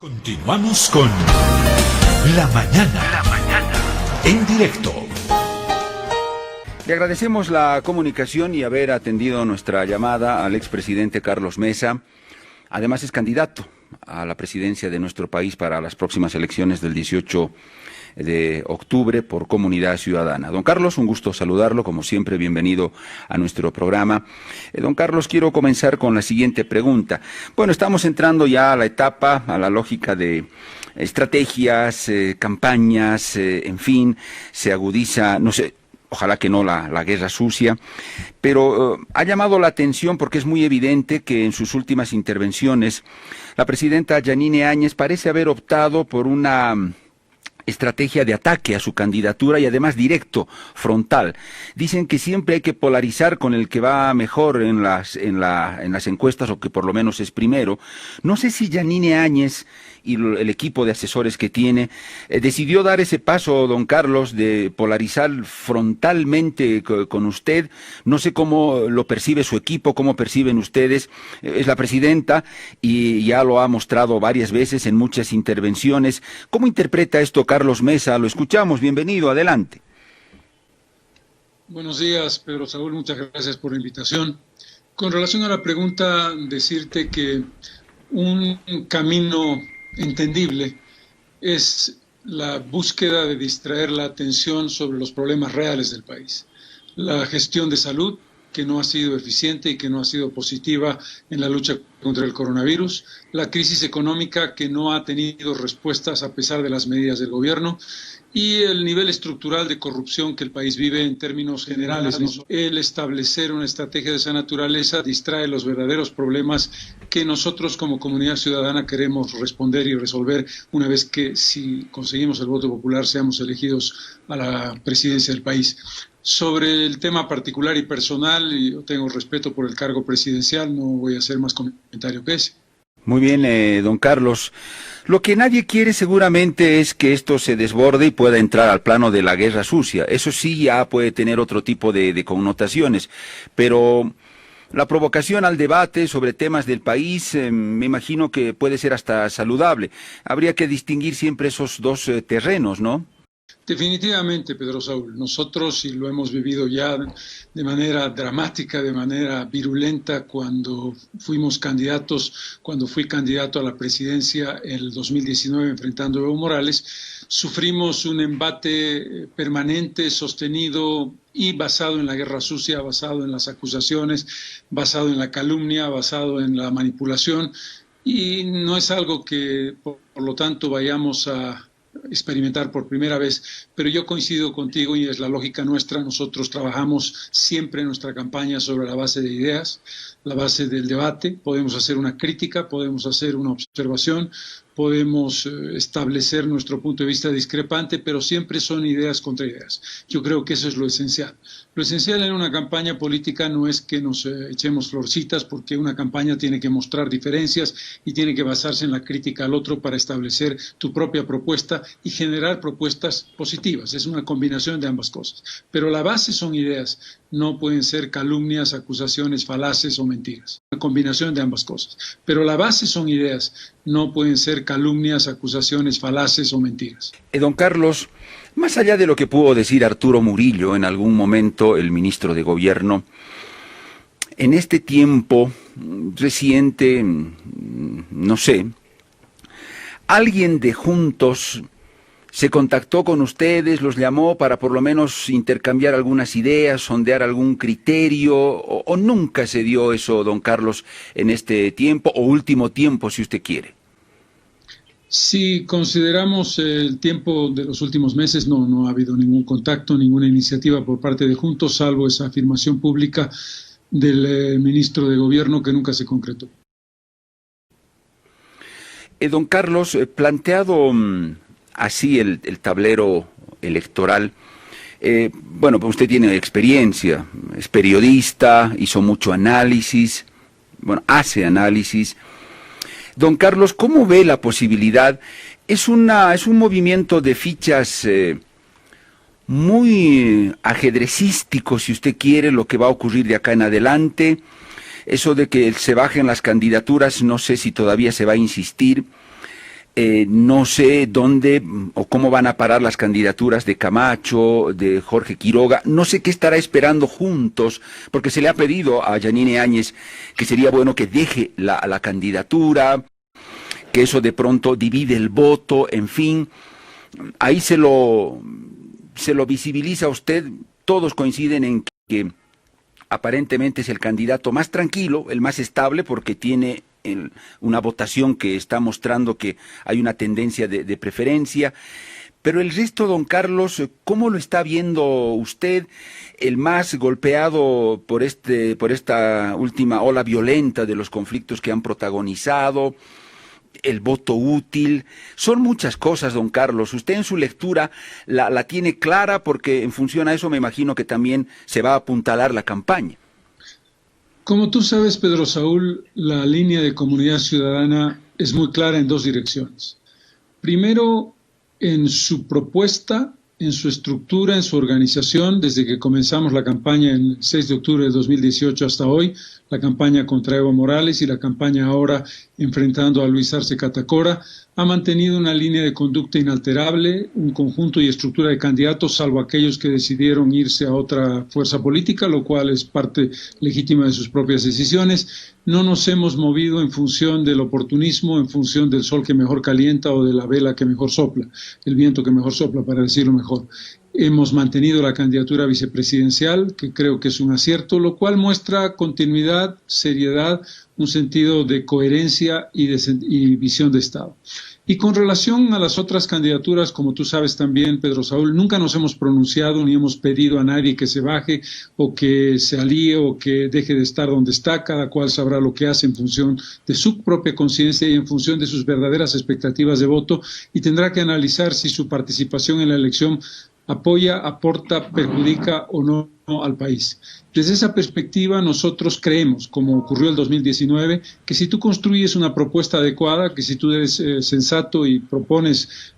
Continuamos con La Mañana en directo. Le agradecemos la comunicación y haber atendido nuestra llamada al expresidente Carlos Mesa. Además es candidato a la presidencia de nuestro país para las próximas elecciones del 18 de octubre por Comunidad Ciudadana. Don Carlos, un gusto saludarlo, como siempre, bienvenido a nuestro programa. Don Carlos, quiero comenzar con la siguiente pregunta. Bueno, estamos entrando ya a la etapa, a la lógica de estrategias, campañas, en fin, se agudiza, no sé, ojalá que no la guerra sucia, pero ha llamado la atención porque es muy evidente que en sus últimas intervenciones la presidenta Yanine Áñez parece haber optado por una estrategia de ataque a su candidatura y además directo, frontal. Dicen que siempre hay que polarizar con el que va mejor en las encuestas, o que por lo menos es primero. No sé si Yanine Áñez y el equipo de asesores que tiene decidió dar ese paso, don Carlos, de polarizar frontalmente con usted. No sé cómo lo percibe su equipo, cómo perciben ustedes. Es la presidenta y ya lo ha mostrado varias veces en muchas intervenciones. ¿Cómo interpreta esto Carlos Mesa? Lo escuchamos, bienvenido, adelante. Buenos días, Pedro Saúl, muchas gracias por la invitación. Con relación a la pregunta, decirte que un camino entendible es la búsqueda de distraer la atención sobre los problemas reales del país. La gestión de salud, que no ha sido eficiente y que no ha sido positiva en la lucha contra el coronavirus, la crisis económica que no ha tenido respuestas a pesar de las medidas del gobierno, y el nivel estructural de corrupción que el país vive en términos generales, ¿no? El establecer una estrategia de esa naturaleza distrae los verdaderos problemas que nosotros como comunidad ciudadana queremos responder y resolver una vez que, si conseguimos el voto popular, seamos elegidos a la presidencia del país. Sobre el tema particular y personal, yo tengo respeto por el cargo presidencial, no voy a hacer más comentario que ese. Muy bien, don Carlos. Lo que nadie quiere seguramente es que esto se desborde y pueda entrar al plano de la guerra sucia. Eso sí ya puede tener otro tipo de connotaciones, pero la provocación al debate sobre temas del país me imagino que puede ser hasta saludable. Habría que distinguir siempre esos dos terrenos, ¿no? Definitivamente, Pedro Saúl. Nosotros, y lo hemos vivido ya de manera dramática, de manera virulenta, cuando fui candidato a la presidencia en el 2019 enfrentando a Evo Morales, sufrimos un embate permanente, sostenido y basado en la guerra sucia, basado en las acusaciones, basado en la calumnia, basado en la manipulación, y no es algo que, por lo tanto, vayamos a experimentar por primera vez, pero yo coincido contigo y es la lógica nuestra. Nosotros trabajamos siempre en nuestra campaña sobre la base de ideas, la base del debate. Podemos hacer una crítica, podemos hacer una observación, podemos establecer nuestro punto de vista discrepante, pero siempre son ideas contra ideas. Yo creo que eso es lo esencial. Lo esencial en una campaña política no es que nos echemos florcitas, porque una campaña tiene que mostrar diferencias y tiene que basarse en la crítica al otro para establecer tu propia propuesta y generar propuestas positivas. Es una combinación de ambas cosas. Pero la base son ideas, no pueden ser calumnias, acusaciones, falaces o mentiras. Una combinación de ambas cosas. Pero la base son ideas, no pueden ser calumnias, acusaciones, falaces o mentiras. Don Carlos, más allá de lo que pudo decir Arturo Murillo en algún momento, el ministro de Gobierno, en este tiempo reciente, no sé, alguien de Juntos se contactó con ustedes, los llamó para por lo menos intercambiar algunas ideas, sondear algún criterio, o nunca se dio eso, don Carlos, en este tiempo, o último tiempo, si usted quiere? Si consideramos el tiempo de los últimos meses, no ha habido ningún contacto, ninguna iniciativa por parte de Juntos, salvo esa afirmación pública del ministro de Gobierno que nunca se concretó. Don Carlos, planteado así el tablero electoral, bueno, pues usted tiene experiencia, es periodista, hizo mucho análisis, bueno, hace análisis. Don Carlos, ¿cómo ve la posibilidad? Es un movimiento de fichas muy ajedrecístico, si usted quiere, lo que va a ocurrir de acá en adelante. Eso de que se bajen las candidaturas, no sé si todavía se va a insistir. No sé dónde o cómo van a parar las candidaturas de Camacho, de Jorge Quiroga. No sé qué estará esperando juntos, porque se le ha pedido a Yanine Áñez que sería bueno que deje la candidatura, que eso de pronto divide el voto, en fin. Ahí se lo visibiliza a usted. Todos coinciden en que aparentemente es el candidato más tranquilo, el más estable, porque tiene una votación que está mostrando que hay una tendencia de preferencia. Pero el resto, don Carlos, ¿cómo lo está viendo usted? El más golpeado por esta última ola violenta de los conflictos que han protagonizado, el voto útil, son muchas cosas, don Carlos. Usted en su lectura la tiene clara, porque en función a eso me imagino que también se va a apuntalar la campaña. Como tú sabes, Pedro Saúl, la línea de Comunidad Ciudadana es muy clara en dos direcciones. Primero, en su propuesta, en su estructura, en su organización, desde que comenzamos la campaña el 6 de octubre de 2018 hasta hoy, la campaña contra Evo Morales y la campaña ahora enfrentando a Luis Arce Catacora, ha mantenido una línea de conducta inalterable, un conjunto y estructura de candidatos, salvo aquellos que decidieron irse a otra fuerza política, lo cual es parte legítima de sus propias decisiones. No nos hemos movido en función del oportunismo, en función del sol que mejor calienta o de la vela que mejor sopla, el viento que mejor sopla, para decirlo mejor. Hemos mantenido la candidatura vicepresidencial, que creo que es un acierto, lo cual muestra continuidad, seriedad, un sentido de coherencia y visión de Estado. Y con relación a las otras candidaturas, como tú sabes también, Pedro Saúl, nunca nos hemos pronunciado ni hemos pedido a nadie que se baje o que se alíe o que deje de estar donde está. Cada cual sabrá lo que hace en función de su propia conciencia y en función de sus verdaderas expectativas de voto, y tendrá que analizar si su participación en la elección apoya, aporta, perjudica o no al país. Desde esa perspectiva, nosotros creemos, como ocurrió el 2019, que si tú construyes una propuesta adecuada, que si tú eres sensato y propones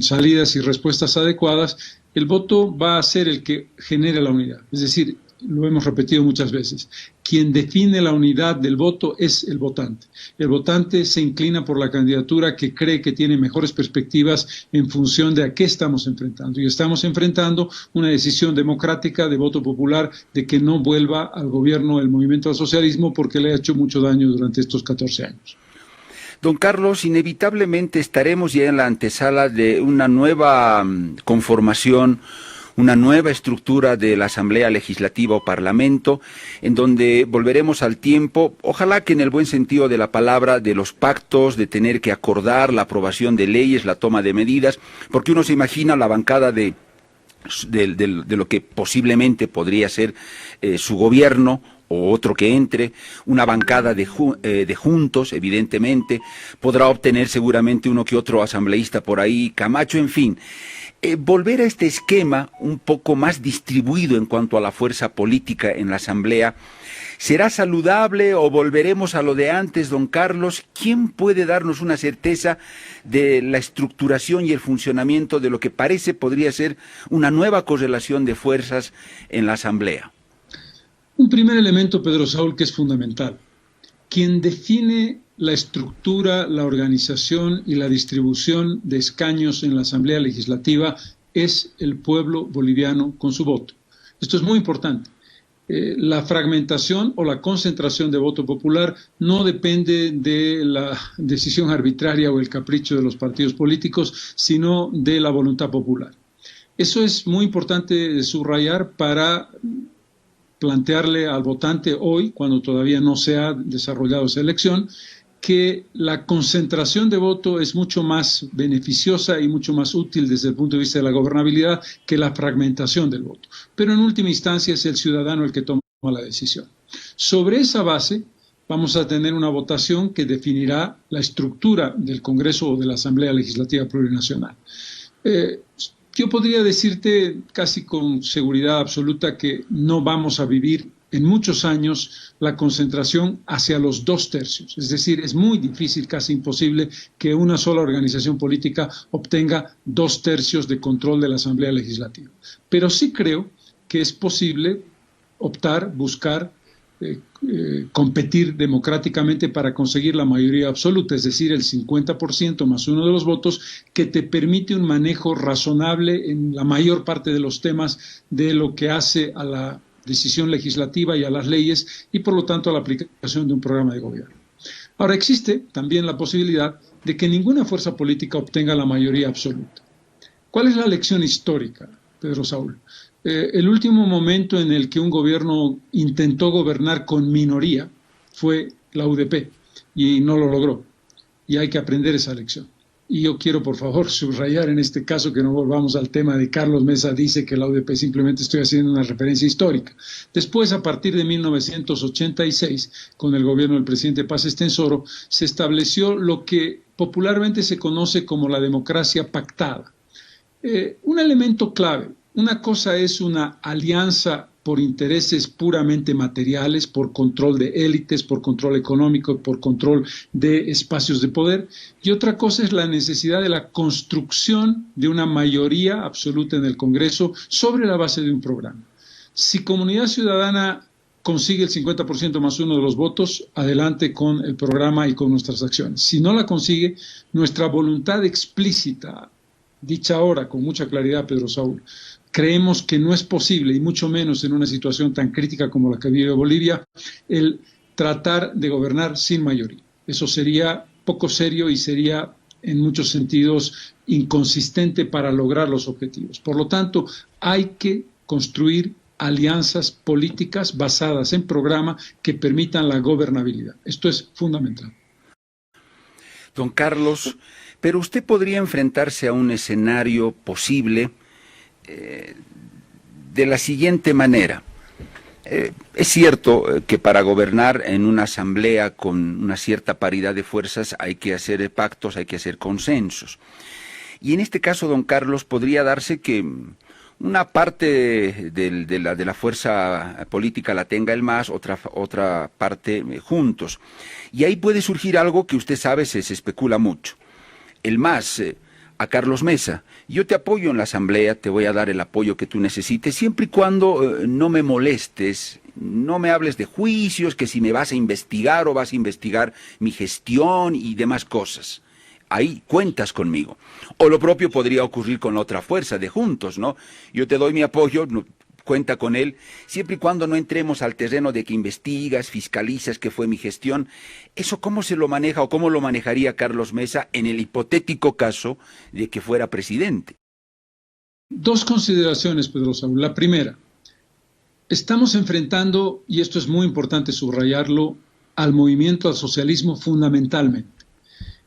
salidas y respuestas adecuadas, el voto va a ser el que genere la unidad. Es decir, lo hemos repetido muchas veces, quien define la unidad del voto es el votante. El votante se inclina por la candidatura que cree que tiene mejores perspectivas en función de a qué estamos enfrentando. Y estamos enfrentando una decisión democrática de voto popular de que no vuelva al gobierno el movimiento al socialismo, porque le ha hecho mucho daño durante estos 14 años. Don Carlos, inevitablemente estaremos ya en la antesala de una nueva conformación, una nueva estructura de la Asamblea Legislativa o Parlamento, en donde volveremos al tiempo, ojalá que en el buen sentido de la palabra, de los pactos, de tener que acordar la aprobación de leyes, la toma de medidas, porque uno se imagina la bancada de lo que posiblemente podría ser su gobierno, o otro que entre, una bancada de juntos, evidentemente, podrá obtener seguramente uno que otro asambleísta por ahí, Camacho, en fin. Volver a este esquema un poco más distribuido en cuanto a la fuerza política en la Asamblea, ¿será saludable o volveremos a lo de antes, don Carlos? ¿Quién puede darnos una certeza de la estructuración y el funcionamiento de lo que parece podría ser una nueva correlación de fuerzas en la Asamblea? Un primer elemento, Pedro Saúl, que es fundamental. Quien define la estructura, la organización y la distribución de escaños en la Asamblea Legislativa es el pueblo boliviano con su voto. Esto es muy importante. La fragmentación o la concentración de voto popular no depende de la decisión arbitraria o el capricho de los partidos políticos, sino de la voluntad popular. Eso es muy importante de subrayar para plantearle al votante hoy, cuando todavía no se ha desarrollado esa elección, que la concentración de voto es mucho más beneficiosa y mucho más útil desde el punto de vista de la gobernabilidad que la fragmentación del voto. Pero en última instancia es el ciudadano el que toma la decisión. Sobre esa base vamos a tener una votación que definirá la estructura del Congreso o de la Asamblea Legislativa Plurinacional. Yo podría decirte casi con seguridad absoluta que no vamos a vivir en muchos años la concentración hacia los 2/3. Es decir, es muy difícil, casi imposible, que una sola organización política obtenga 2/3 de control de la Asamblea Legislativa. Pero sí creo que es posible optar, buscar competir democráticamente para conseguir la mayoría absoluta, es decir, el 50% más uno de los votos, que te permite un manejo razonable en la mayor parte de los temas de lo que hace a la decisión legislativa y a las leyes y por lo tanto a la aplicación de un programa de gobierno. Ahora existe también la posibilidad de que ninguna fuerza política obtenga la mayoría absoluta. ¿Cuál es la lección histórica, Pedro Saúl? El último momento en el que un gobierno intentó gobernar con minoría fue la UDP y no lo logró. Y hay que aprender esa lección. Y yo quiero, por favor, subrayar en este caso que no volvamos al tema de Carlos Mesa dice que la UDP, simplemente estoy haciendo una referencia histórica. Después, a partir de 1986, con el gobierno del presidente Paz Estenssoro, se estableció lo que popularmente se conoce como la democracia pactada. Un elemento clave. Una cosa es una alianza por intereses puramente materiales, por control de élites, por control económico, por control de espacios de poder. Y otra cosa es la necesidad de la construcción de una mayoría absoluta en el Congreso sobre la base de un programa. Si Comunidad Ciudadana consigue el 50% más uno de los votos, adelante con el programa y con nuestras acciones. Si no la consigue, nuestra voluntad explícita, dicha ahora con mucha claridad, Pedro Saúl, creemos que no es posible, y mucho menos en una situación tan crítica como la que vive Bolivia, el tratar de gobernar sin mayoría. Eso sería poco serio y sería en muchos sentidos inconsistente para lograr los objetivos. Por lo tanto, hay que construir alianzas políticas basadas en programa que permitan la gobernabilidad. Esto es fundamental. Don Carlos, pero usted podría enfrentarse a un escenario posible de la siguiente manera. Es cierto que para gobernar en una asamblea con una cierta paridad de fuerzas hay que hacer pactos, hay que hacer consensos. Y en este caso, don Carlos, podría darse que una parte de la fuerza política la tenga el MAS, otra parte juntos. Y ahí puede surgir algo que usted sabe, se especula mucho. El MAS a Carlos Mesa: yo te apoyo en la asamblea, te voy a dar el apoyo que tú necesites, siempre y cuando no me molestes, no me hables de juicios, que si me vas a investigar o vas a investigar mi gestión y demás cosas. Ahí cuentas conmigo. O lo propio podría ocurrir con la otra fuerza de Juntos, ¿no? Yo te doy mi apoyo, cuenta con él, siempre y cuando no entremos al terreno de que investigas, fiscalizas qué fue mi gestión. ¿Eso cómo se lo maneja o cómo lo manejaría Carlos Mesa en el hipotético caso de que fuera presidente? Dos consideraciones, Pedro Saúl. La primera, estamos enfrentando, y esto es muy importante subrayarlo, al movimiento al socialismo fundamentalmente.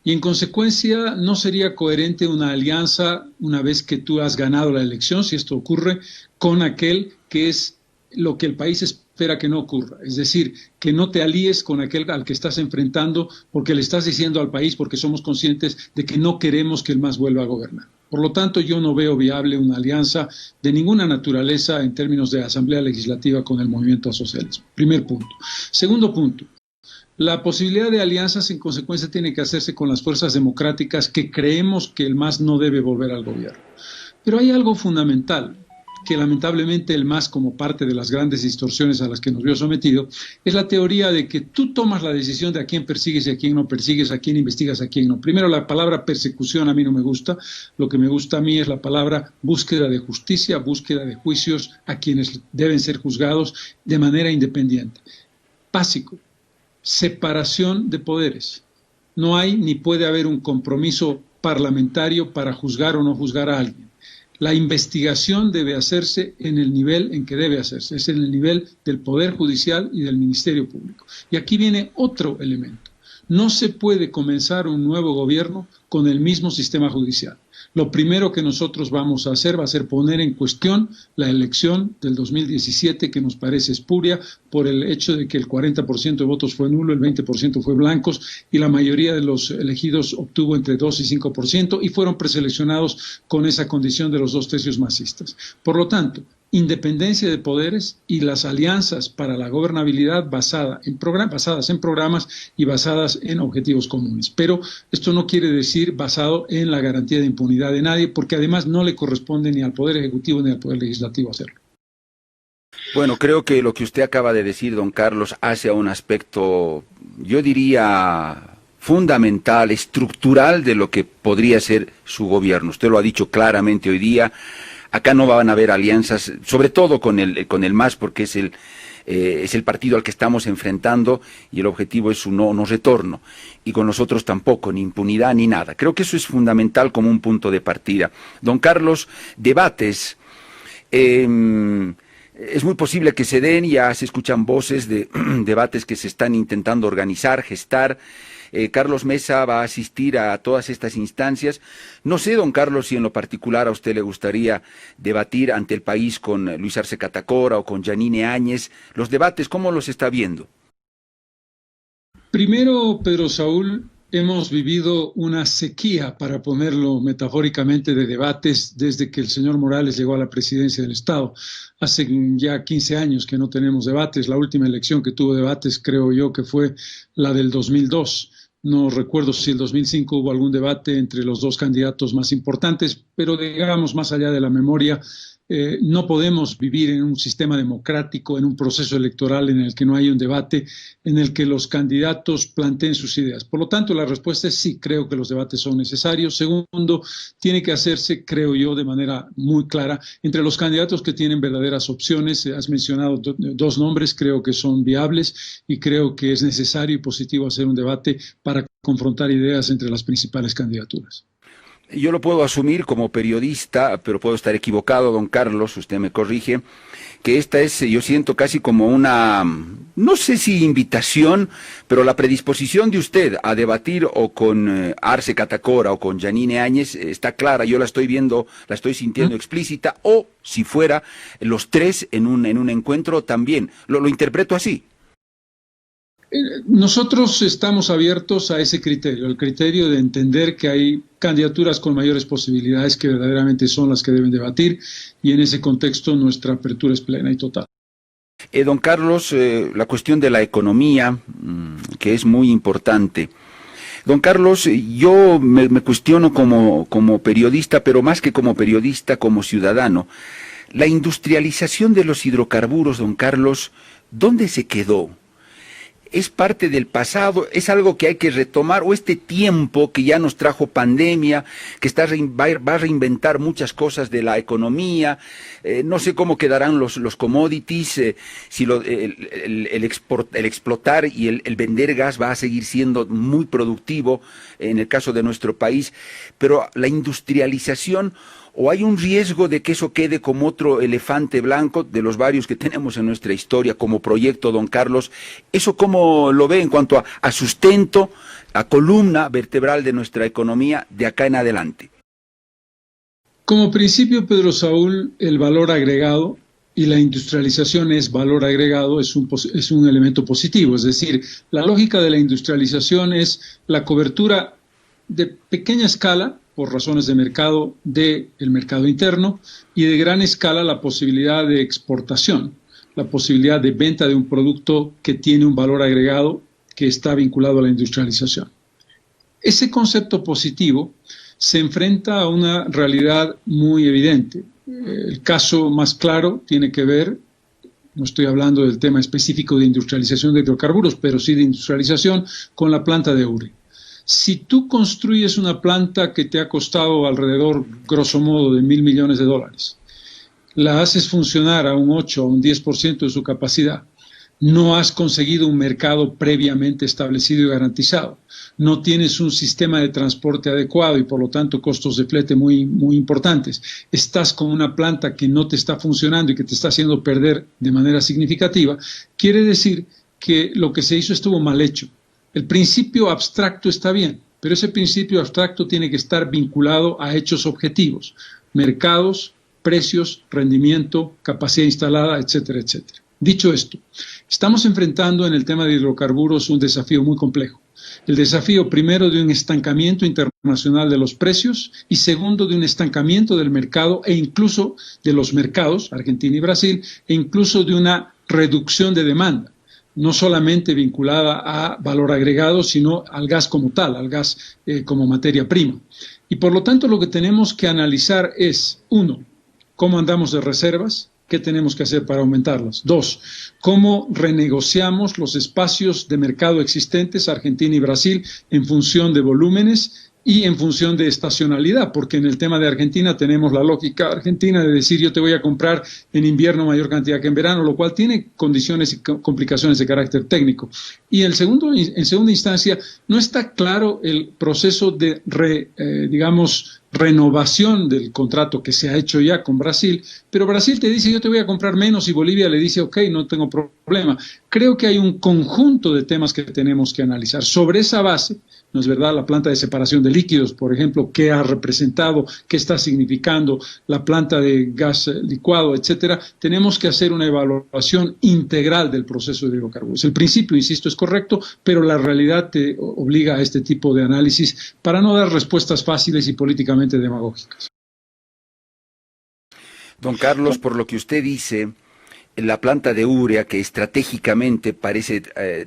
Y en consecuencia no sería coherente una alianza una vez que tú has ganado la elección, si esto ocurre, con aquel que es lo que el país espera que no ocurra. Es decir, que no te alíes con aquel al que estás enfrentando porque le estás diciendo al país, porque somos conscientes de que no queremos que el MAS vuelva a gobernar. Por lo tanto, yo no veo viable una alianza de ninguna naturaleza en términos de asamblea legislativa con el movimiento al socialismo. Primer punto. Segundo punto. La posibilidad de alianzas, en consecuencia, tiene que hacerse con las fuerzas democráticas que creemos que el MAS no debe volver al gobierno. Pero hay algo fundamental, que lamentablemente el MAS, como parte de las grandes distorsiones a las que nos vio sometido, es la teoría de que tú tomas la decisión de a quién persigues y a quién no persigues, a quién investigas, a quién no. Primero, la palabra persecución a mí no me gusta. Lo que me gusta a mí es la palabra búsqueda de justicia, búsqueda de juicios a quienes deben ser juzgados de manera independiente. Básico. Separación de poderes. No hay ni puede haber un compromiso parlamentario para juzgar o no juzgar a alguien. La investigación debe hacerse en el nivel en que debe hacerse, es en el nivel del Poder Judicial y del Ministerio Público. Y aquí viene otro elemento. No se puede comenzar un nuevo gobierno con el mismo sistema judicial. Lo primero que nosotros vamos a hacer va a ser poner en cuestión la elección del 2017, que nos parece espuria por el hecho de que el 40% de votos fue nulo, el 20% fue blancos y la mayoría de los elegidos obtuvo entre 2 y 5% y fueron preseleccionados con esa condición de los 2/3 masistas. Por lo tanto, independencia de poderes y las alianzas para la gobernabilidad basadas en programas y basadas en objetivos comunes. Pero esto no quiere decir basado en la garantía de impunidad de nadie, porque además no le corresponde ni al Poder Ejecutivo ni al Poder Legislativo hacerlo. Bueno, creo que lo que usted acaba de decir, don Carlos, hace a un aspecto, yo diría, fundamental, estructural de lo que podría ser su gobierno. Usted lo ha dicho claramente hoy día. Acá no van a haber alianzas, sobre todo con el MAS, porque es el partido al que estamos enfrentando y el objetivo es su no retorno. Y con nosotros tampoco, ni impunidad ni nada. Creo que eso es fundamental como un punto de partida. Don Carlos, debates. Es muy posible que se den, ya se escuchan voces de debates que se están intentando organizar, gestar. Carlos Mesa va a asistir a todas estas instancias. No sé, don Carlos, si en lo particular a usted le gustaría debatir ante el país con Luis Arce Catacora o con Yanine Áñez. Los debates, ¿cómo los está viendo? Primero, Pedro Saúl, hemos vivido una sequía, para ponerlo metafóricamente, de debates desde que el señor Morales llegó a la presidencia del Estado. Hace ya 15 años que no tenemos debates. La última elección que tuvo debates, creo yo, que fue la del 2002. No recuerdo si el 2005 hubo algún debate entre los dos candidatos más importantes, pero digamos, más allá de la memoria, no podemos vivir en un sistema democrático, en un proceso electoral en el que no hay un debate, en el que los candidatos planteen sus ideas. Por lo tanto, la respuesta es sí, creo que los debates son necesarios. Segundo, tiene que hacerse, creo yo, de manera muy clara, entre los candidatos que tienen verdaderas opciones. Has mencionado dos nombres, creo que son viables y creo que es necesario y positivo hacer un debate para confrontar ideas entre las principales candidaturas. Yo lo puedo asumir como periodista, pero puedo estar equivocado, don Carlos, usted me corrige, que esta es, yo siento casi como una, no sé si invitación, pero la predisposición de usted a debatir o con Arce Catacora o con Yanine Áñez está clara, yo la estoy viendo, la estoy sintiendo explícita, o si fuera los tres en un encuentro también, lo interpreto así. Nosotros estamos abiertos a ese criterio, el criterio de entender que hay candidaturas con mayores posibilidades que verdaderamente son las que deben debatir, y en ese contexto nuestra apertura es plena y total. Don Carlos, la cuestión de la economía, que es muy importante. Don Carlos, yo me cuestiono como periodista, pero más que como periodista, como ciudadano. La industrialización de los hidrocarburos, don Carlos, ¿dónde se quedó? ¿Es parte del pasado? ¿Es algo que hay que retomar? ¿O este tiempo que ya nos trajo pandemia, que va a reinventar muchas cosas de la economía? No sé cómo quedarán los commodities, si el explotar y el vender gas va a seguir siendo muy productivo en el caso de nuestro país, pero la industrialización, ¿o hay un riesgo de que eso quede como otro elefante blanco de los varios que tenemos en nuestra historia como proyecto, don Carlos? ¿Eso cómo lo ve en cuanto a sustento, a columna vertebral de nuestra economía de acá en adelante? Como principio, Pedro Saúl, el valor agregado, y la industrialización es valor agregado, es un elemento positivo. Es decir, la lógica de la industrialización es la cobertura de pequeña escala, por razones de mercado, del mercado interno, y de gran escala la posibilidad de exportación, la posibilidad de venta de un producto que tiene un valor agregado que está vinculado a la industrialización. Ese concepto positivo se enfrenta a una realidad muy evidente. El caso más claro tiene que ver, no estoy hablando del tema específico de industrialización de hidrocarburos, pero sí de industrialización con la planta de Uri. Si tú construyes una planta que te ha costado alrededor, grosso modo, de $1.000 millones, la haces funcionar a un 8 o un 10% de su capacidad, no has conseguido un mercado previamente establecido y garantizado, no tienes un sistema de transporte adecuado y por lo tanto costos de flete muy importantes, estás con una planta que no te está funcionando y que te está haciendo perder de manera significativa, quiere decir que lo que se hizo estuvo mal hecho. El principio abstracto está bien, pero ese principio abstracto tiene que estar vinculado a hechos objetivos, mercados, precios, rendimiento, capacidad instalada, etcétera, etcétera. Dicho esto, estamos enfrentando en el tema de hidrocarburos un desafío muy complejo. El desafío primero de un estancamiento internacional de los precios y segundo de un estancamiento del mercado e incluso de los mercados, Argentina y Brasil, e incluso de una reducción de demanda, no solamente vinculada a valor agregado, sino al gas como tal, al gas como materia prima. Y por lo tanto lo que tenemos que analizar es, uno, cómo andamos de reservas, ¿Qué tenemos que hacer para aumentarlas? 2, ¿cómo renegociamos los espacios de mercado existentes, Argentina y Brasil, en función de volúmenes y en función de estacionalidad? Porque en el tema de Argentina tenemos la lógica argentina de decir yo te voy a comprar en invierno mayor cantidad que en verano, lo cual tiene condiciones y complicaciones de carácter técnico. Y en segunda instancia, no está claro el proceso de, renovación del contrato que se ha hecho ya con Brasil, pero Brasil te dice yo te voy a comprar menos y Bolivia le dice ok, no tengo problema. Creo que hay un conjunto de temas que tenemos que analizar. Sobre esa base, ¿no es verdad? La planta de separación de líquidos, por ejemplo, ¿qué ha representado? ¿Qué está significando? La planta de gas licuado, etcétera. Tenemos que hacer una evaluación integral del proceso de hidrocarburos. El principio, insisto, es correcto, pero la realidad te obliga a este tipo de análisis para no dar respuestas fáciles y políticamente demagógicas. Don Carlos, por lo que usted dice, la planta de urea, que estratégicamente parece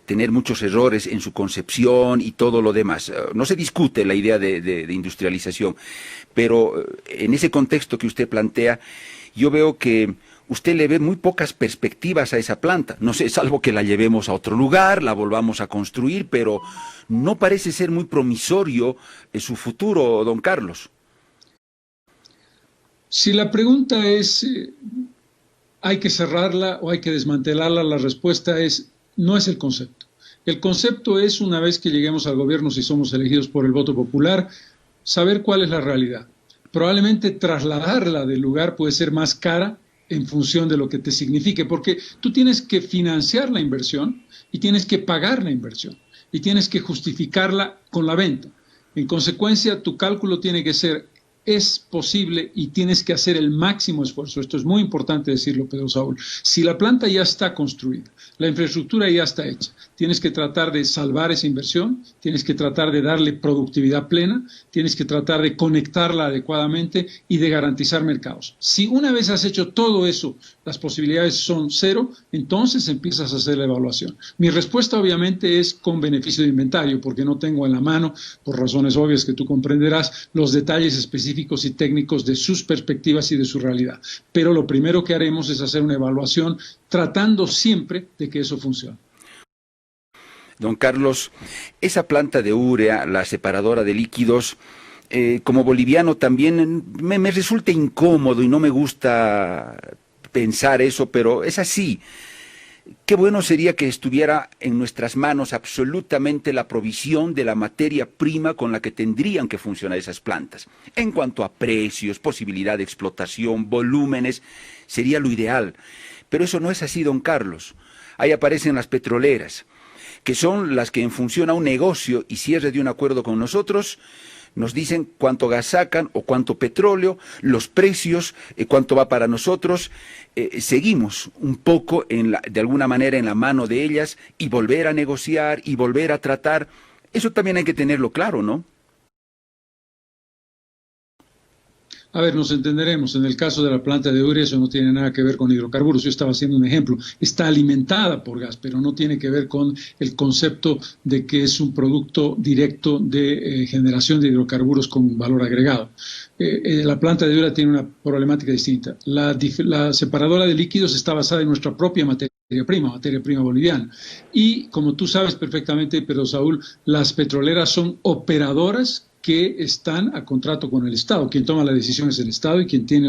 tener muchos errores en su concepción y todo lo demás, no se discute la idea de industrialización, pero en ese contexto que usted plantea, yo veo que usted le ve muy pocas perspectivas a esa planta. No sé, salvo que la llevemos a otro lugar, la volvamos a construir, pero no parece ser muy promisorio su futuro, don Carlos. Si la pregunta es, ¿hay que cerrarla o hay que desmantelarla? La respuesta es, no es el concepto. El concepto es, una vez que lleguemos al gobierno, si somos elegidos por el voto popular, saber cuál es la realidad. Probablemente trasladarla del lugar puede ser más cara en función de lo que te signifique, porque tú tienes que financiar la inversión y tienes que pagar la inversión y tienes que justificarla con la venta. En consecuencia, tu cálculo tiene que ser, es posible y tienes que hacer el máximo esfuerzo. Esto es muy importante decirlo, Pedro Saúl. Si la planta ya está construida, la infraestructura ya está hecha, tienes que tratar de salvar esa inversión, tienes que tratar de darle productividad plena, tienes que tratar de conectarla adecuadamente y de garantizar mercados. Si una vez has hecho todo eso, las posibilidades son cero, entonces empiezas a hacer la evaluación. Mi respuesta obviamente es con beneficio de inventario, porque no tengo en la mano, por razones obvias que tú comprenderás, los detalles específicos y técnicos de sus perspectivas y de su realidad. Pero lo primero que haremos es hacer una evaluación tratando siempre de que eso funcione. Don Carlos, esa planta de urea, la separadora de líquidos, como boliviano también me resulta incómodo y no me gusta pensar eso, pero es así. Qué bueno sería que estuviera en nuestras manos absolutamente la provisión de la materia prima con la que tendrían que funcionar esas plantas. En cuanto a precios, posibilidad de explotación, volúmenes, sería lo ideal. Pero eso no es así, don Carlos. Ahí aparecen las petroleras, que son las que en función a un negocio y cierre de un acuerdo con nosotros, nos dicen cuánto gas sacan o cuánto petróleo, los precios, cuánto va para nosotros. Seguimos un poco, de alguna manera, en la mano de ellas y volver a negociar y volver a tratar. Eso también hay que tenerlo claro, ¿no? A ver, nos entenderemos. En el caso de la planta de urea, eso no tiene nada que ver con hidrocarburos. Yo estaba haciendo un ejemplo. Está alimentada por gas, pero no tiene que ver con el concepto de que es un producto directo de generación de hidrocarburos con valor agregado. La planta de urea tiene una problemática distinta. La separadora de líquidos está basada en nuestra propia materia prima boliviana. Y como tú sabes perfectamente, Pedro Saúl, las petroleras son operadoras que están a contrato con el Estado. Quien toma la decisión es el Estado y quien tiene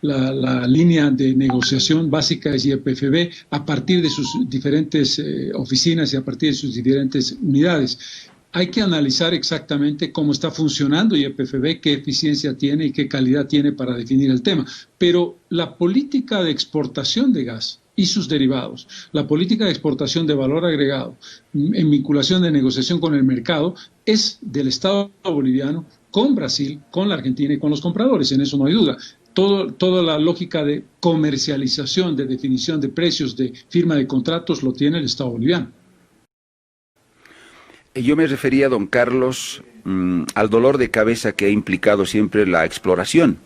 la línea de negociación básica es YPFB a partir de sus diferentes oficinas y a partir de sus diferentes unidades. Hay que analizar exactamente cómo está funcionando YPFB, qué eficiencia tiene y qué calidad tiene para definir el tema. Pero la política de exportación de gas y sus derivados, la política de exportación de valor agregado en vinculación de negociación con el mercado es del Estado boliviano con Brasil, con la Argentina y con los compradores, en eso no hay duda. Toda la lógica de comercialización, de definición de precios, de firma de contratos lo tiene el Estado boliviano. Yo me refería, don Carlos, al dolor de cabeza que ha implicado siempre la exploración,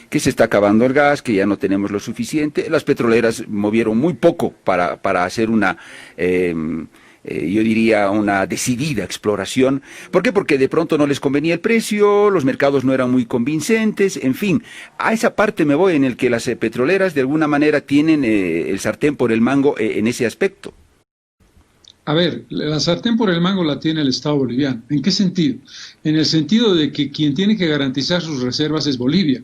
que se está acabando el gas, que ya no tenemos lo suficiente. Las petroleras movieron muy poco para hacer una yo diría una decidida exploración. ¿Por qué? Porque de pronto no les convenía el precio, los mercados no eran muy convincentes, en fin, a esa parte me voy en el que las petroleras de alguna manera tienen el sartén por el mango en ese aspecto. A ver, la sartén por el mango la tiene el Estado boliviano. ¿En qué sentido? En el sentido de que quien tiene que garantizar sus reservas es Bolivia,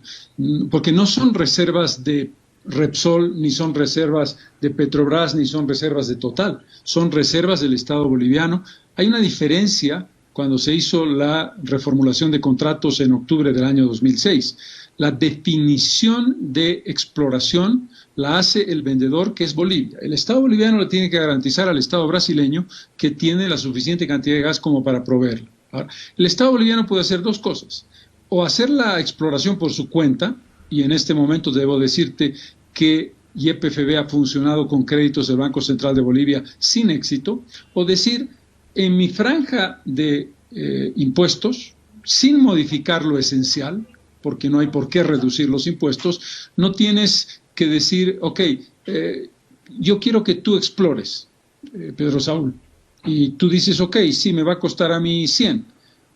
porque no son reservas de Repsol, ni son reservas de Petrobras, ni son reservas de Total, son reservas del Estado boliviano. Hay una diferencia cuando se hizo la reformulación de contratos en octubre del año 2006. La definición de exploración la hace el vendedor, que es Bolivia. El Estado boliviano le tiene que garantizar al Estado brasileño que tiene la suficiente cantidad de gas como para proveerlo. Ahora, el Estado boliviano puede hacer dos cosas: o hacer la exploración por su cuenta, y en este momento debo decirte que YPFB ha funcionado con créditos del Banco Central de Bolivia sin éxito, o decir, en mi franja de impuestos, sin modificar lo esencial, porque no hay por qué reducir los impuestos, no tienes que decir, ok, yo quiero que tú explores, Pedro Saúl, y tú dices, ok, sí, me va a costar a mí 100.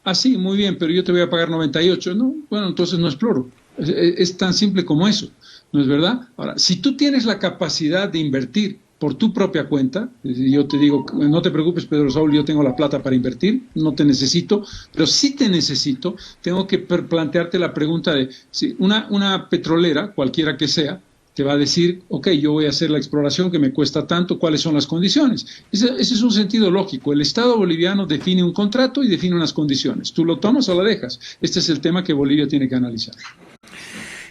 Ah, sí, muy bien, pero yo te voy a pagar 98. No, bueno, entonces no exploro. Es tan simple como eso, ¿no es verdad? Ahora, si tú tienes la capacidad de invertir por tu propia cuenta, yo te digo, no te preocupes, Pedro Saúl, yo tengo la plata para invertir, no te necesito, pero si te necesito, tengo que plantearte la pregunta de, si una petrolera, cualquiera que sea, te va a decir, ok, yo voy a hacer la exploración que me cuesta tanto, ¿cuáles son las condiciones? Ese es un sentido lógico. El Estado boliviano define un contrato y define unas condiciones. ¿Tú lo tomas o la dejas? Este es el tema que Bolivia tiene que analizar.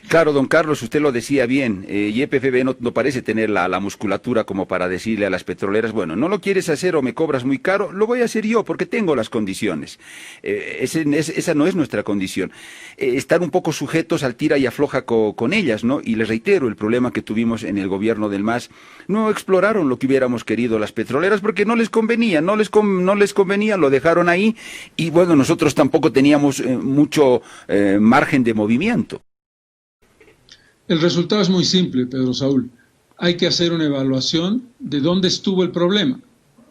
Claro, don Carlos, usted lo decía bien, YPFB no parece tener la musculatura como para decirle a las petroleras, bueno, no lo quieres hacer o me cobras muy caro, lo voy a hacer yo porque tengo las condiciones. Esa no es nuestra condición. Estar un poco sujetos al tira y afloja con ellas, ¿no? Y les reitero, el problema que tuvimos en el gobierno del MAS, no exploraron lo que hubiéramos querido las petroleras porque no les convenía, no les convenía, lo dejaron ahí y bueno, nosotros tampoco teníamos mucho margen de movimiento. El resultado es muy simple, Pedro Saúl. Hay que hacer una evaluación de dónde estuvo el problema,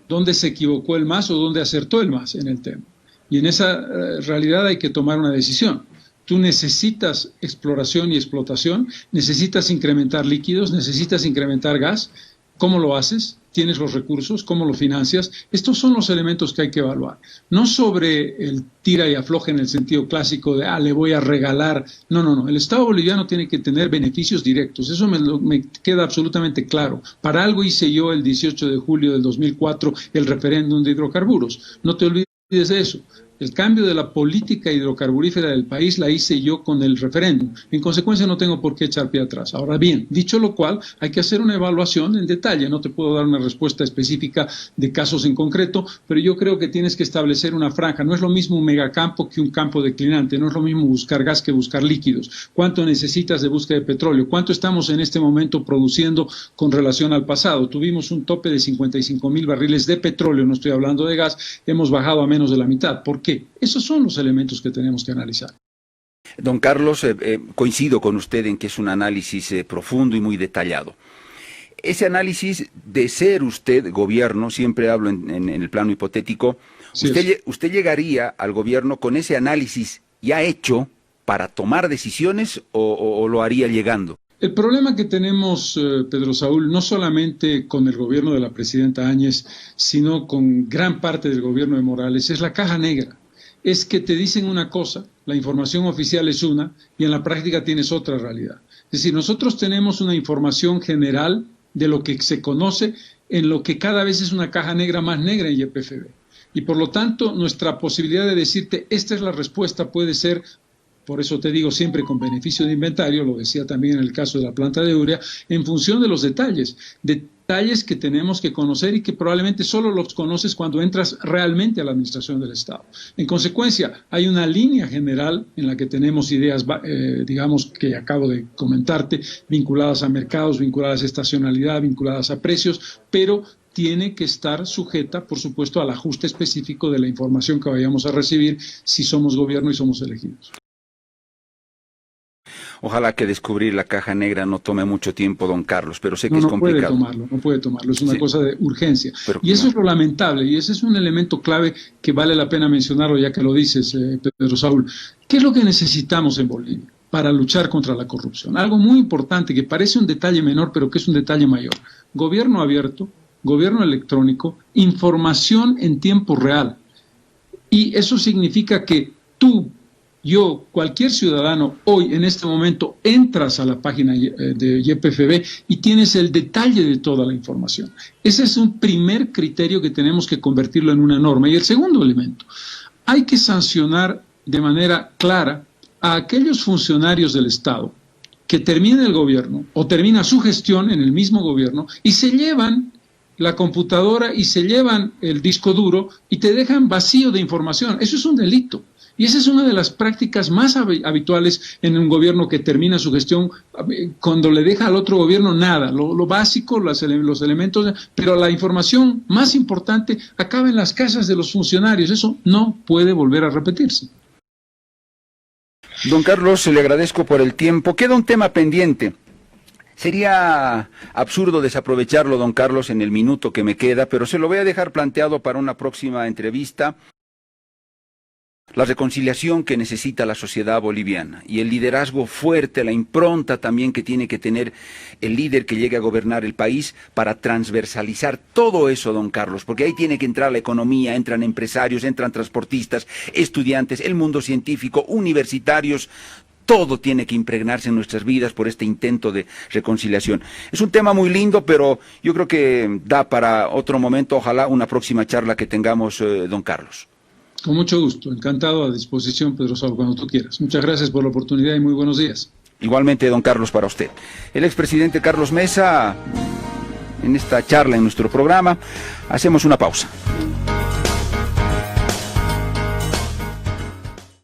dónde se equivocó el MAS o dónde acertó el MAS en el tema. Y en esa realidad hay que tomar una decisión. Tú necesitas exploración y explotación, necesitas incrementar líquidos, necesitas incrementar gas. ¿Cómo lo haces? ¿Tienes los recursos? ¿Cómo lo financias? Estos son los elementos que hay que evaluar. No sobre el tira y afloja en el sentido clásico de, le voy a regalar. No, no, no. El Estado boliviano tiene que tener beneficios directos. Eso me queda absolutamente claro. Para algo hice yo el 18 de julio del 2004 el referéndum de hidrocarburos. No te olvides de eso. El cambio de la política hidrocarburífera del país la hice yo con el referéndum. En consecuencia, no tengo por qué echar pie atrás. Ahora bien, dicho lo cual, hay que hacer una evaluación en detalle. No te puedo dar una respuesta específica de casos en concreto, pero yo creo que tienes que establecer una franja. No es lo mismo un megacampo que un campo declinante. No es lo mismo buscar gas que buscar líquidos. ¿Cuánto necesitas de búsqueda de petróleo? ¿Cuánto estamos en este momento produciendo con relación al pasado? Tuvimos un tope de 55,000 barriles de petróleo, no estoy hablando de gas. Hemos bajado a menos de la mitad. ¿Por qué? Esos son los elementos que tenemos que analizar. Don Carlos, coincido con usted en que es un análisis profundo y muy detallado. Ese análisis de ser usted gobierno, siempre hablo en el plano hipotético, ¿usted llegaría al gobierno con ese análisis ya hecho para tomar decisiones o lo haría llegando? El problema que tenemos, Pedro Saúl, no solamente con el gobierno de la presidenta Áñez, sino con gran parte del gobierno de Morales, es la caja negra. Es que te dicen una cosa, la información oficial es una, y en la práctica tienes otra realidad. Es decir, nosotros tenemos una información general de lo que se conoce, en lo que cada vez es una caja negra más negra en YPFB. Y por lo tanto, nuestra posibilidad de decirte, esta es la respuesta, puede ser, por eso te digo siempre con beneficio de inventario, lo decía también en el caso de la planta de urea, en función de los detalles que tenemos que conocer y que probablemente solo los conoces cuando entras realmente a la administración del Estado. En consecuencia, hay una línea general en la que tenemos ideas, digamos, que acabo de comentarte, vinculadas a mercados, vinculadas a estacionalidad, vinculadas a precios, pero tiene que estar sujeta, por supuesto, al ajuste específico de la información que vayamos a recibir si somos gobierno y somos elegidos. Ojalá que descubrir la caja negra no tome mucho tiempo, don Carlos, pero sé que es complicado. No puede tomarlo, es una cosa de urgencia. Pero, y eso es lo lamentable, y ese es un elemento clave que vale la pena mencionarlo ya que lo dices, Pedro Saúl. ¿Qué es lo que necesitamos en Bolivia para luchar contra la corrupción? Algo muy importante que parece un detalle menor, pero que es un detalle mayor. Gobierno abierto, gobierno electrónico, información en tiempo real. Y eso significa que tú, yo, cualquier ciudadano, hoy en este momento entras a la página de YPFB y tienes el detalle de toda la información. Ese es un primer criterio que tenemos que convertirlo en una norma. Y el segundo elemento, hay que sancionar de manera clara a aquellos funcionarios del Estado que terminan el gobierno o termina su gestión en el mismo gobierno y se llevan la computadora y se llevan el disco duro y te dejan vacío de información. Eso es un delito. Y esa es una de las prácticas más habituales en un gobierno que termina su gestión cuando le deja al otro gobierno nada, lo básico, los elementos, pero la información más importante acaba en las casas de los funcionarios. Eso no puede volver a repetirse. Don Carlos, le agradezco por el tiempo. Queda un tema pendiente. Sería absurdo desaprovecharlo, don Carlos, en el minuto que me queda, pero se lo voy a dejar planteado para una próxima entrevista. La reconciliación que necesita la sociedad boliviana y el liderazgo fuerte, la impronta también que tiene que tener el líder que llegue a gobernar el país para transversalizar todo eso, don Carlos, porque ahí tiene que entrar la economía, entran empresarios, entran transportistas, estudiantes, el mundo científico, universitarios. Todo tiene que impregnarse en nuestras vidas por este intento de reconciliación. Es un tema muy lindo, pero yo creo que da para otro momento, ojalá una próxima charla que tengamos, don Carlos. Con mucho gusto, encantado, a disposición, Pedro Saúl, cuando tú quieras. Muchas gracias por la oportunidad y muy buenos días. Igualmente, don Carlos, para usted. El expresidente Carlos Mesa, en esta charla, en nuestro programa, hacemos una pausa.